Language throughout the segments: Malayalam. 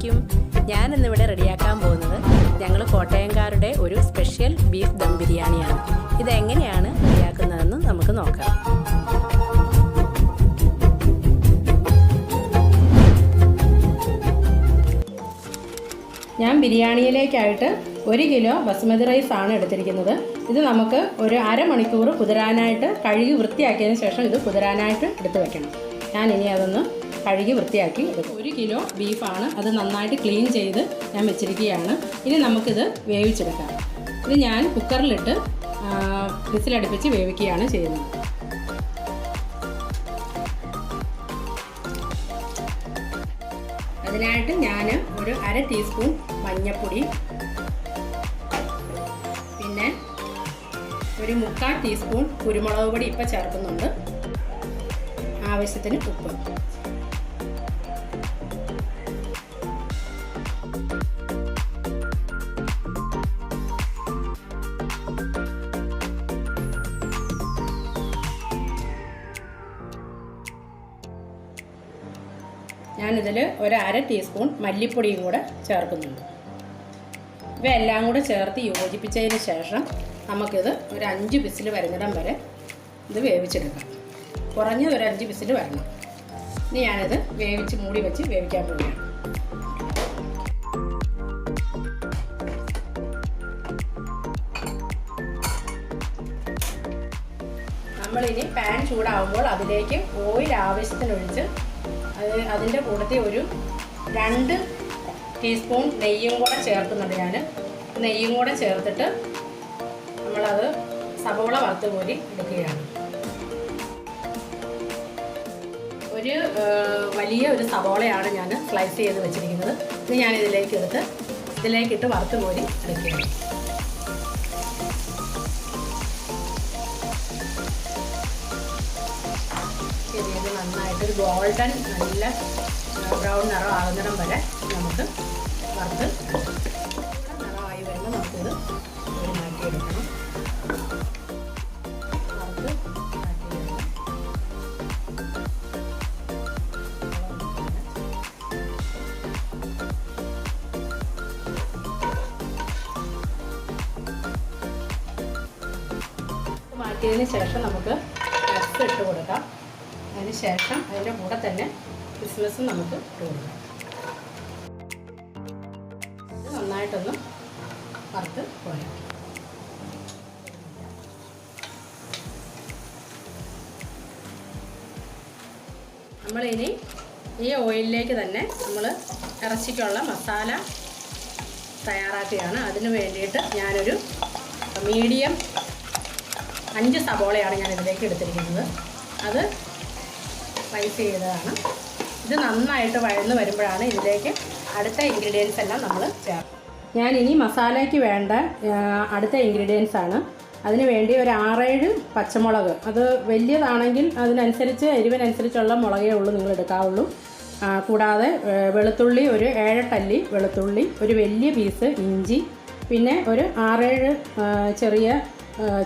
അലൈക്കും. ഞാനിന്നിവിടെ റെഡിയാക്കാൻ പോകുന്നത് ഞങ്ങൾ കോട്ടയംകാരുടെ ഒരു സ്പെഷ്യൽ ബീഫ് ദം ബിരിയാണിയാണ്. ഇതെങ്ങനെയാണ് റെഡിയാക്കുന്നതെന്ന് നമുക്ക് നോക്കാം. ഞാൻ ബിരിയാണിയിലേക്കായിട്ട് 1 കിലോ ബസ്മതി റൈസ് ആണ് എടുത്തിരിക്കുന്നത്. ഇത് നമുക്ക് ഒരു അരമണിക്കൂർ കുതിരാനായിട്ട് കഴുകി വൃത്തിയാക്കിയതിന് ശേഷം ഇത് കുതിരാനായിട്ട് എടുത്ത് വെക്കണം. ഞാനിനി അതൊന്ന് കഴുകി വൃത്തിയാക്കി എടുക്കും. 1 കിലോ ബീഫാണ്, അത് നന്നായിട്ട് ക്ലീൻ ചെയ്ത് ഞാൻ വെച്ചിരിക്കുകയാണ്. ഇനി നമുക്കിത് വേവിച്ചെടുക്കാം. ഇത് ഞാൻ കുക്കറിലിട്ട് വിസിലടുപ്പിച്ച് വേവിക്കുകയാണ് ചെയ്യുന്നത്. അതിനായിട്ട് ഞാൻ ഒരു 1/2 ടീസ്പൂൺ മഞ്ഞൾപ്പൊടി, പിന്നെ ഒരു 3/4 ടീസ്പൂൺ കുരുമുളക് പൊടി ഇപ്പം ചേർക്കുന്നുണ്ട്, ആവശ്യത്തിന് ഉപ്പ്. ഞാനിതിൽ ഒരു 1/2 ടീസ്പൂൺ മല്ലിപ്പൊടിയും കൂടെ ചേർക്കുന്നുണ്ട്. ഇവയെല്ലാം കൂടെ ചേർത്ത് യോജിപ്പിച്ചതിന് ശേഷം നമുക്കിത് ഒരു 5 വിസിൽ വരുന്നിടം വരെ ഇത് വേവിച്ചെടുക്കാം. കുറഞ്ഞത് ഒരു 5 വിസിൽ വരണം. ഇനി ഞാനിത് വേവിച്ച് മൂടി വെച്ച് വേവിക്കാൻ പോവുകയാണ്. നമ്മളിനി പാൻ ചൂടാവുമ്പോൾ അതിലേക്ക് ഓയിൽ ആവശ്യത്തിനൊഴിച്ച് അതിൻ്റെ കൂട്ടത്തിൽ ഒരു 2 ടീസ്പൂൺ നെയ്യും കൂടെ ചേർക്കുന്നുണ്ട്. ഞാൻ നെയ്യും കൂടെ ചേർത്തിട്ട് നമ്മളത് സവോള വറുത്ത് കോരി എടുക്കുകയാണ്. ഒരു വലിയ ഒരു സവോളയാണ് ഞാൻ സ്ലൈസ് ചെയ്ത് വെച്ചിരിക്കുന്നത്. ഇത് ഞാൻ ഇതിലേക്കിട്ട് വറുത്ത് കോരി എടുക്കുകയാണ്. ഇത് നന്നായിട്ടൊരു ഗോൾഡൻ നല്ല ബ്രൗൺ നിറം ആകുന്നിടം വരെ നമുക്ക് വറുത്ത് നിറമായി വരുമ്പോൾ നമുക്കിത് ഒരു മാറ്റിയെടുക്കണം. വറുത്ത് മാറ്റിയതിന് ശേഷം നമുക്ക് നട്ട്സ് ഇട്ട് കൊടുക്കാം. അതിന് ശേഷം അതിൻ്റെ കൂടെ തന്നെ കിസ്മിസും നമുക്ക് ഇട്ട് കൊടുക്കാം. ഇത് നന്നായിട്ടൊന്ന് വറുത്ത് പോരാം. നമ്മളിനി ഈ ഓയിലിലേക്ക് തന്നെ നമ്മൾ ഇറച്ചിക്കുള്ള മസാല തയ്യാറാക്കുകയാണ്. അതിന് വേണ്ടിയിട്ട് ഞാനൊരു മീഡിയം 5 സവോളയാണ് ഞാൻ ഇതിലേക്ക് എടുത്തിരിക്കുന്നത്. അത് സ്ലൈസ് ചെയ്തതാണ്. ഇത് നന്നായിട്ട് വഴന്ന് വരുമ്പോഴാണ് ഇതിലേക്ക് അടുത്ത ഇൻഗ്രീഡിയൻസ് എല്ലാം നമ്മൾ ചേർക്കും. ഞാനിനി മസാലയ്ക്ക് വേണ്ട അടുത്ത ഇൻഗ്രീഡിയൻസ് ആണ്. അതിന് വേണ്ടി ഒരു 6-7 പച്ചമുളക്, അത് വലിയതാണെങ്കിൽ അതിനനുസരിച്ച് എരിവിനനുസരിച്ചുള്ള മുളകേ ഉള്ളൂ നിങ്ങൾ എടുക്കാവുള്ളൂ. കൂടാതെ വെളുത്തുള്ളി ഒരു 7-8 അല്ലി വെളുത്തുള്ളി, ഒരു വലിയ പീസ് ഇഞ്ചി, പിന്നെ ഒരു 6-7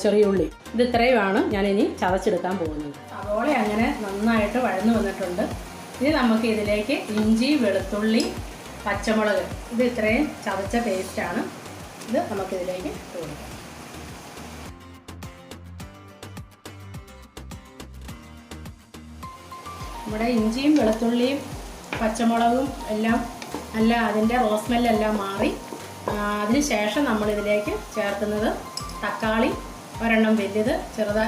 ചെറിയ ഉള്ളി. ഇത് ഇത്രയുമാണ് ഞാനിനി ചതച്ചെടുക്കാൻ പോകുന്നത്. സവോള അങ്ങനെ നന്നായിട്ട് വഴന്നു വന്നിട്ടുണ്ട്. ഇനി നമുക്ക് ഇതിലേക്ക് ഇഞ്ചി, വെളുത്തുള്ളി, പച്ചമുളക്, ഇത് ഇത്രയും ചതച്ച പേസ്റ്റാണ്. ഇത് നമുക്കിതിലേക്ക് ഇട്ട് കൊടുക്കാം. നമ്മുടെ ഇഞ്ചിയും വെളുത്തുള്ളിയും പച്ചമുളകും എല്ലാം അതിൻ്റെ റോസ്മെല്ലെല്ലാം മാറി അതിന് ശേഷം നമ്മളിതിലേക്ക് ചേർക്കുന്നത് തക്കാളി ഒരെണ്ണം വലിയത്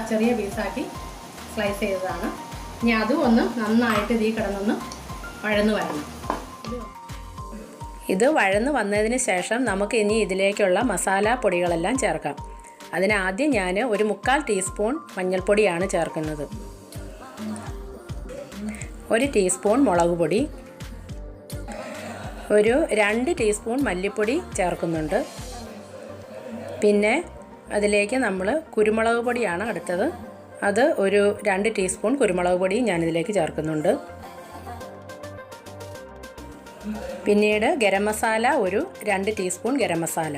ചെറിയ പീസാക്കി സ്ലൈസ് ചെയ്തതാണ്. ഇനി അതും ഒന്ന് നന്നായിട്ട് ഇതിൽ കിടന്നൊന്ന് വഴന്ന് വരണം. ഇത് വഴന്ന് വന്നതിന് ശേഷം നമുക്ക് ഇനി ഇതിലേക്കുള്ള മസാല പൊടികളെല്ലാം ചേർക്കാം. അതിനാദ്യം ഞാൻ ഒരു 3/4 ടീസ്പൂൺ മഞ്ഞൾപ്പൊടിയാണ് ചേർക്കുന്നത്, 1 ടീസ്പൂൺ മുളക് പൊടി, ഒരു 2 ടീസ്പൂൺ മല്ലിപ്പൊടി ചേർക്കുന്നുണ്ട്. പിന്നെ അതിലേക്ക് നമ്മൾ കുരുമുളക് പൊടിയാണ് അടുത്തത്. അത് ഒരു 2 ടീസ്പൂൺ കുരുമുളക് പൊടി ഞാനിതിലേക്ക് ചേർക്കുന്നുണ്ട്. പിന്നീട് ഗരം മസാല ഒരു 2 ടീസ്പൂൺ ഗരം മസാല.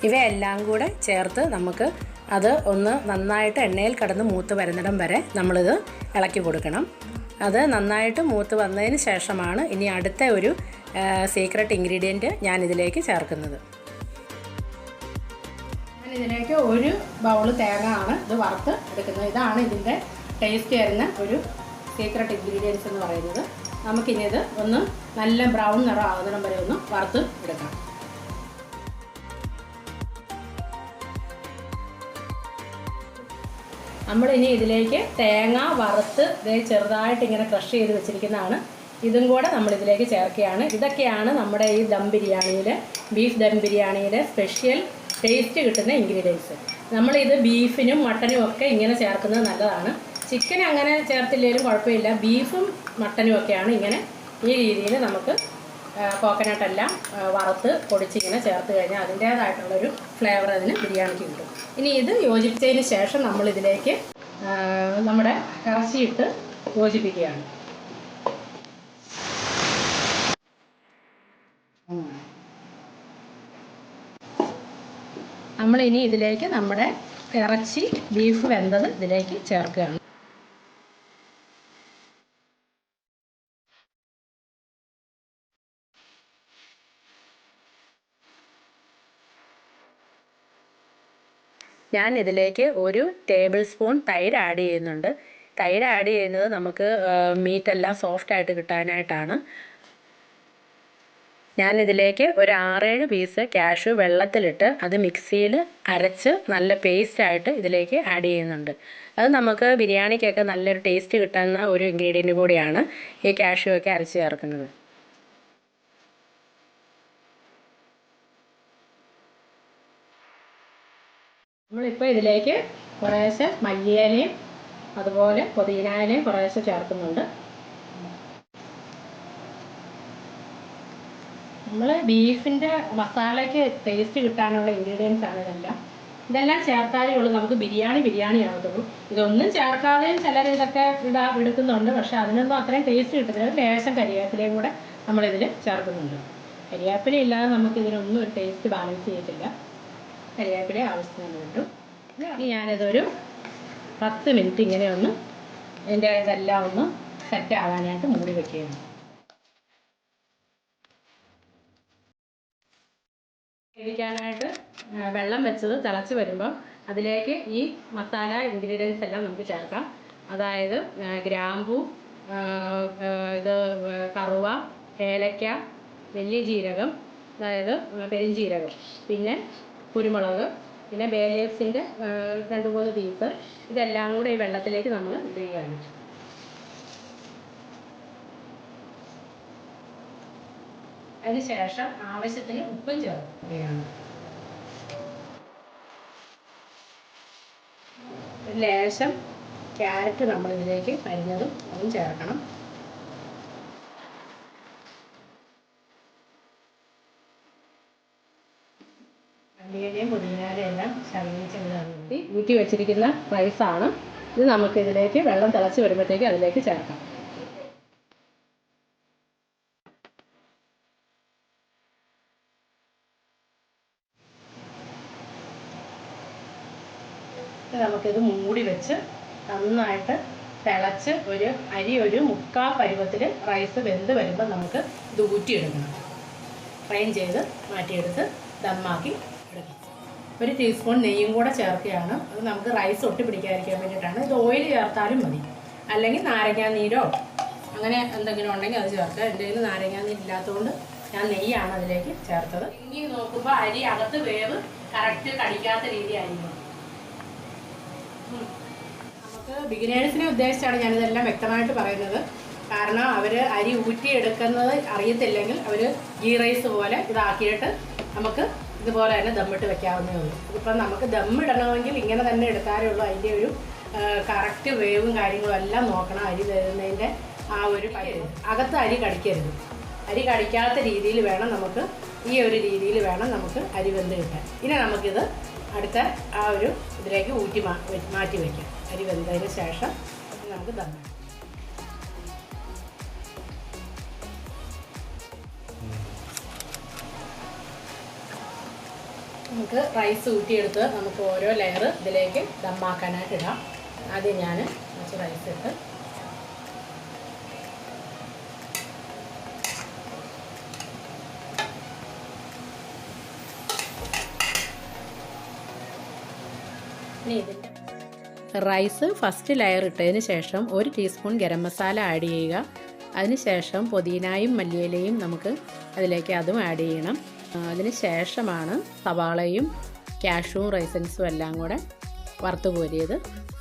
ഇവയെല്ലാം കൂടെ ചേർത്ത് നമുക്ക് അത് ഒന്ന് നന്നായിട്ട് എണ്ണയിൽ കിടന്ന് മൂത്ത് വരുന്നിടം വരെ നമ്മളിത് ഇളക്കി കൊടുക്കണം. അത് നന്നായിട്ട് മൂത്ത് വന്നതിന് ശേഷമാണ് ഇനി അടുത്ത ഒരു സീക്രട്ട് ഇൻഗ്രീഡിയൻറ്റ് ഞാനിതിലേക്ക് ചേർക്കുന്നത്. ഞാനിതിലേക്ക് ഒരു ബൗൾ തേങ്ങ ആണ് ഇത് വറുത്ത് എടുക്കുന്നത്. ഇതാണ് ഇതിൻ്റെ ടേസ്റ്റ് വരുന്ന ഒരു സീക്രട്ട് ഇൻഗ്രീഡിയൻസ് എന്ന് പറയുന്നത്. നമുക്കിനി ഇത് ഒന്ന് നല്ല ബ്രൗൺ നിറം ആകുന്നിടം വരെ ഒന്ന് വറുത്ത് എടുക്കാം. നമ്മളിനി ഇതിലേക്ക് തേങ്ങ വറുത്ത് ചെറുതായിട്ട് ഇങ്ങനെ ക്രഷ് ചെയ്ത് വെച്ചിരിക്കുന്നതാണ്. ഇതും കൂടെ നമ്മളിതിലേക്ക് ചേർക്കുകയാണ്. ഇതൊക്കെയാണ് നമ്മുടെ ഈ ദം ബിരിയാണിയിൽ, ബീഫ് ദം ബിരിയാണിയുടെ സ്പെഷ്യൽ ടേസ്റ്റ് കിട്ടുന്ന ഇൻഗ്രീഡിയൻസ്. നമ്മളിത് ബീഫിനും മട്ടനും ഒക്കെ ഇങ്ങനെ ചേർക്കുന്നത് നല്ലതാണ്. ചിക്കൻ അങ്ങനെ ചേർത്തില്ലെങ്കിലും കുഴപ്പമില്ല. ബീഫും മട്ടനും ഒക്കെയാണ് ഇങ്ങനെ ഈ രീതിയിൽ നമുക്ക് കോക്കനട്ടെല്ലാം വറുത്ത് പൊടിച്ചിങ്ങനെ ചേർത്ത് കഴിഞ്ഞാൽ അതിൻ്റേതായിട്ടുള്ളൊരു ഫ്ലേവർ അതിന് ബിരിയാണിക്ക് കിട്ടും. ഇനി ഇത് യോജിപ്പിച്ചതിന് ശേഷം നമ്മളിതിലേക്ക് നമ്മുടെ ഇറച്ചിയിട്ട് യോജിപ്പിക്കുകയാണ്. നമ്മളിനി ഇതിലേക്ക് നമ്മുടെ ഇറച്ചി ബീഫ് വെന്തത് ഇതിലേക്ക് ചേർക്കുകയാണ്. ഞാൻ ഇതിലേക്ക് 1 ടേബിൾ സ്പൂൺ തൈര് ആഡ് ചെയ്യുന്നുണ്ട്. തൈര് ആഡ് ചെയ്യുന്നത് നമുക്ക് മീറ്റെല്ലാം സോഫ്റ്റായിട്ട് കിട്ടാനായിട്ടാണ്. ഞാനിതിലേക്ക് ഒരു 6-7 പീസ് കാഷ്യൂ വെള്ളത്തിലിട്ട് അത് മിക്സിയിൽ അരച്ച് നല്ല പേസ്റ്റായിട്ട് ഇതിലേക്ക് ആഡ് ചെയ്യുന്നുണ്ട്. അത് നമുക്ക് ബിരിയാണിക്കൊക്കെ നല്ലൊരു ടേസ്റ്റ് കിട്ടുന്ന ഒരു ഇൻഗ്രീഡിയൻറ്റ് കൂടിയാണ് ഈ കാഷ്യൂ ഒക്കെ അരച്ച് ചേർക്കുന്നത്. നമ്മളിപ്പോൾ ഇതിലേക്ക് കുറേശ്ശെ മല്ലിയിലയും അതുപോലെ പുതിനയിലയും കുറേശ്ശെ ചേർക്കുന്നുണ്ട്. നമ്മൾ ബീഫിൻ്റെ മസാലയ്ക്ക് ടേസ്റ്റ് കിട്ടാനുള്ള ഇൻഗ്രീഡിയൻസ് ആണ് ഇതെല്ലാം ചേർത്താലേ ഉള്ളൂ നമുക്ക് ബിരിയാണി ആകത്തുള്ളൂ. ഇതൊന്നും ചേർക്കാതെയും ചിലർ ഇതൊക്കെ എടുക്കുന്നുണ്ട്. പക്ഷേ അതിനൊന്നും അത്രയും ടേസ്റ്റ് കിട്ടുന്നില്ല. ലേശം കരിവേപ്പിലയും കൂടെ നമ്മളിതിൽ ചേർക്കുന്നുണ്ട്. കരിവേപ്പില ഇല്ലാതെ നമുക്കിതിനൊന്നും ഒരു ടേസ്റ്റ് ബാലൻസ് ചെയ്യത്തില്ല. കരിവേപ്പില ആവശ്യത്തിന് കിട്ടും. ഇനി ഞാനിതൊരു 10 മിനിറ്റ് ഇങ്ങനെ ഒന്ന് ഇതിൻ്റെ ഇതെല്ലാം ഒന്ന് സെറ്റ് ആകാനായിട്ട് മൂടി വയ്ക്കുകയാണ്. കഴിക്കാനായിട്ട് വെള്ളം വെച്ചത് തിളച്ച് വരുമ്പോൾ അതിലേക്ക് ഈ മസാല ഇൻഗ്രീഡിയൻസ് എല്ലാം നമുക്ക് ചേർക്കാം. അതായത് ഗ്രാമ്പൂ, ഇത് കറുവ, ഏലക്ക, വലിയ ജീരകം, അതായത് പെരുംജീരകം, പിന്നെ കുരുമുളക്, പിന്നെ ബേ ലീവ്സിൻ്റെ 2-3 പീസ്. ഇതെല്ലാം കൂടെ ഈ വെള്ളത്തിലേക്ക് നമ്മൾ ഇടുകയാണ്. അതിനുശേഷം ആവശ്യത്തിന് ഉപ്പും ചേർക്കുകയാണ്. ലേശം ക്യാരറ്റ് നമ്മളിതിലേക്ക് അരിഞ്ഞതും അതും ചേർക്കണം. മല്ലിയിലയും പുതിനയിലയും എല്ലാം ചതച്ച് ഊറ്റി വെച്ചിരിക്കുന്ന റൈസാണ്. ഇത് നമുക്കിതിലേക്ക് വെള്ളം തിളച്ച് വരുമ്പോഴത്തേക്ക് അതിലേക്ക് ചേർക്കാം. നമുക്കിത് മൂടി വെച്ച് നന്നായിട്ട് തിളച്ച് അരി ഒരു 3/4 പരുവത്തിൽ റൈസ് വെന്ത് വരുമ്പോൾ നമുക്ക് ഇത് ഊറ്റിയെടുക്കണം. ഫ്രൈൻ ചെയ്ത് മാറ്റിയെടുത്ത് ദമ്മാക്കി എടുക്കാം. 1 ടീസ്പൂൺ നെയ്യും കൂടെ ചേർക്കുകയാണ്. അത് നമുക്ക് റൈസ് ഒട്ടി പിടിക്കാതിരിക്കാൻ വേണ്ടിയിട്ടാണ്. ഇത് ഓയിൽ ചേർത്താലും മതി, അല്ലെങ്കിൽ നാരങ്ങാനീരോ അങ്ങനെ എന്തെങ്കിലും ഉണ്ടെങ്കിൽ അത് ചേർക്കുക. എൻ്റെ കയ്യിൽ നാരങ്ങാനീരില്ലാത്തതുകൊണ്ട് ഞാൻ നെയ്യാണ് അതിലേക്ക് ചേർത്തത്. ഇനി നോക്കുമ്പോൾ അരി അകത്ത് വേവ് കറക്റ്റ് കടിക്കാത്ത രീതിയായിരിക്കും. നമുക്ക് ബിഗിനേഴ്സിനെ ഉദ്ദേശിച്ചാണ് ഞാനിതെല്ലാം വ്യക്തമായിട്ട് പറയുന്നത്. കാരണം അവർ അരി ഊറ്റിയെടുക്കുന്നത് അറിയത്തില്ലെങ്കിൽ അവർ ഗീ റൈസ് പോലെ ഇതാക്കിയിട്ട് നമുക്ക് ഇതുപോലെ തന്നെ ദമ്മിട്ട് വെക്കാവുന്നേ ഉള്ളൂ. ഇതിപ്പം നമുക്ക് ദമ്മിടണമെങ്കിൽ ഇങ്ങനെ തന്നെ എടുക്കാറേ ഉള്ളൂ. അതിൻ്റെ ഒരു കറക്റ്റ് വേവും കാര്യങ്ങളും എല്ലാം നോക്കണം. അരി വരുന്നതിൻ്റെ ആ ഒരു അകത്ത് അരി കടിക്കരുത്. അരി കടിക്കാത്ത രീതിയിൽ വേണം നമുക്ക്, ഈ ഒരു രീതിയിൽ വേണം നമുക്ക് അരി വെന്ത് കിട്ടാൻ. ഇനി നമുക്കിത് അടുത്ത ആ ഒരു ഇതിലേക്ക് മാറ്റി വയ്ക്കാം. അരി വെന്തതിന് ശേഷം നമുക്ക് ദം. നമുക്ക് റൈസ് ഊറ്റിയെടുത്ത് നമുക്ക് ഓരോ ലെയർ ഇതിലേക്ക് ദമ്മാക്കാനായിട്ട് ഇടാം. ആദ്യം ഞാൻ കുറച്ച് റൈസ് ഇട്ട് ഇനി ഇതിൻ്റെ റൈസ് ഫസ്റ്റ് ലെയർ ഇട്ടതിന് ശേഷം 1 ടീസ്പൂൺ ഗരം മസാല ആഡ് ചെയ്യുക. അതിനുശേഷം പുതിനയും മല്ലിയിലയും നമുക്ക് അതിലേക്ക് അതും ആഡ് ചെയ്യണം. അതിന് ശേഷമാണ് സവാളയും കാഷ്യൂവും റൈസൻസും എല്ലാം കൂടെ വറുത്ത് കോരിയത്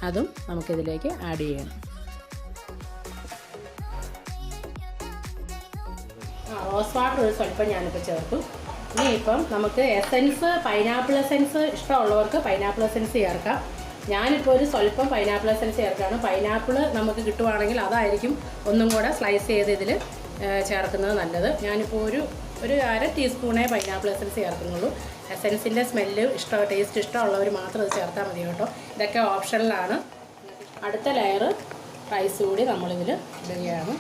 അതും നമുക്കിതിലേക്ക് ആഡ് ചെയ്യണം. റോസ് വാട്ടർ ഒരു സ്വല്പം ഞാനിപ്പോൾ ചേർത്തു. ഇനിയിപ്പം നമുക്ക് എസൻസ്, പൈനാപ്പിൾ എസൻസ് ഇഷ്ടമുള്ളവർക്ക് പൈനാപ്പിൾ എസൻസ് ചേർക്കാം. ഞാനിപ്പോൾ ഒരു സ്വല്പം പൈനാപ്പിൾ എസൻസ് ചേർക്കുകയാണ്. പൈനാപ്പിൾ നമുക്ക് കിട്ടുവാണെങ്കിൽ അതായിരിക്കും ഒന്നും കൂടെ സ്ലൈസ് ചെയ്ത് ഇതിൽ ചേർക്കുന്നത് നല്ലത്. ഞാനിപ്പോൾ ഒരു 1/2 ടീസ്പൂണേ പൈനാപ്പിൾ എസൻസ് ചേർക്കുന്നുള്ളൂ. എസൻസിൻ്റെ സ്മെല്ല് ടേസ്റ്റ് ഇഷ്ടമുള്ളവർ മാത്രം അത് ചേർത്താൽ മതി കേട്ടോ. ഇതൊക്കെ ഓപ്ഷനിലാണ്. അടുത്ത ലെയർ റൈസ് കൂടി നമ്മളിതിൽ ഇടുകയാണ്.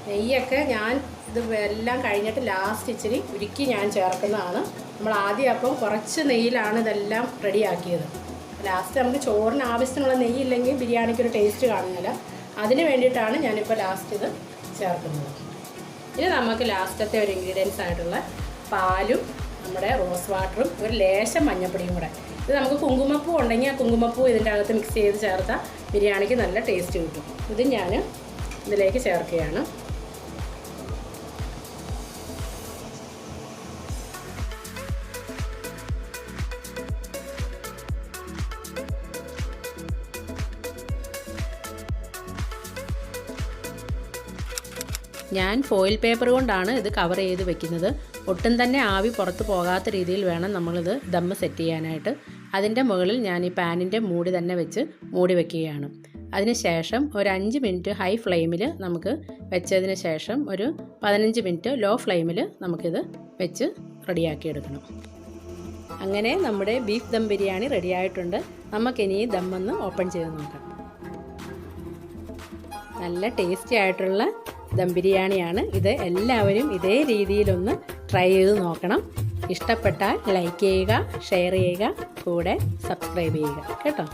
നെയ്യൊക്കെ ഞാൻ ഇത് എല്ലാം കഴിഞ്ഞിട്ട് ലാസ്റ്റ് ഇച്ചിരി ഉരുക്കി ഞാൻ ചേർക്കുന്നതാണ്. നമ്മൾ ആദ്യം അപ്പം കുറച്ച് നെയ്യിലാണ് ഇതെല്ലാം റെഡിയാക്കിയത്. ലാസ്റ്റ് നമുക്ക് ചോറിന് ആവശ്യത്തിനുള്ള നെയ്യില്ലെങ്കിൽ ബിരിയാണിക്കൊരു ടേസ്റ്റ് കാണുന്നില്ല. അതിന് വേണ്ടിയിട്ടാണ് ഞാനിപ്പോൾ ലാസ്റ്റ് ഇത് ചേർക്കുന്നത്. ഇനി നമുക്ക് ലാസ്റ്റത്തെ ഒരു ഇൻഗ്രീഡിയൻസ് ആയിട്ടുള്ള പാലും നമ്മുടെ റോസ് വാട്ടറും ഒരു ലേശം മഞ്ഞപ്പൊടിയും കൂടെ. ഇത് നമുക്ക് കുങ്കുമപ്പൂ ഉണ്ടെങ്കിൽ ആ കുങ്കുമപ്പൂ ഇതിൻ്റെ അകത്ത് മിക്സ് ചെയ്ത് ചേർത്താൽ ബിരിയാണിക്ക് നല്ല ടേസ്റ്റ് കിട്ടും. ഇത് ഞാൻ ഇതിലേക്ക് ചേർക്കുകയാണ്. ഞാൻ ഫോയിൽ പേപ്പർ കൊണ്ടാണ് ഇത് കവർ ചെയ്ത് വെക്കുന്നത്. ഒട്ടും തന്നെ ആവി പുറത്ത് പോകാത്ത രീതിയിൽ വേണം നമ്മളിത് ദമ്മ് സെറ്റ് ചെയ്യാനായിട്ട്. അതിൻ്റെ മുകളിൽ ഞാൻ ഈ പാനിൻ്റെ മൂടി തന്നെ വെച്ച് മൂടി വയ്ക്കുകയാണ്. അതിനുശേഷം ഒരു 5 മിനിറ്റ് ഹൈ ഫ്ലെയിമിൽ നമുക്ക് വെച്ചതിന് ശേഷം ഒരു 15 മിനിറ്റ് ലോ ഫ്ലെയിമിൽ നമുക്കിത് വെച്ച് റെഡിയാക്കിയെടുക്കണം. അങ്ങനെ നമ്മുടെ ബീഫ് ദം ബിരിയാണി റെഡിയായിട്ടുണ്ട്. നമുക്കിനി ദമ്മൊന്ന് ഓപ്പൺ ചെയ്ത് നോക്കാം. നല്ല ടേസ്റ്റി ആയിട്ടുള്ള ദം ബിരിയാണിയാണ് ഇത്. എല്ലാവരും ഇതേ രീതിയിലൊന്ന് ട്രൈ ചെയ്ത് നോക്കണം. ഇഷ്ടപ്പെട്ടാൽ ലൈക്ക് ചെയ്യുക, ഷെയർ ചെയ്യുക, കൂടെ സബ്സ്ക്രൈബ് ചെയ്യുക കേട്ടോ.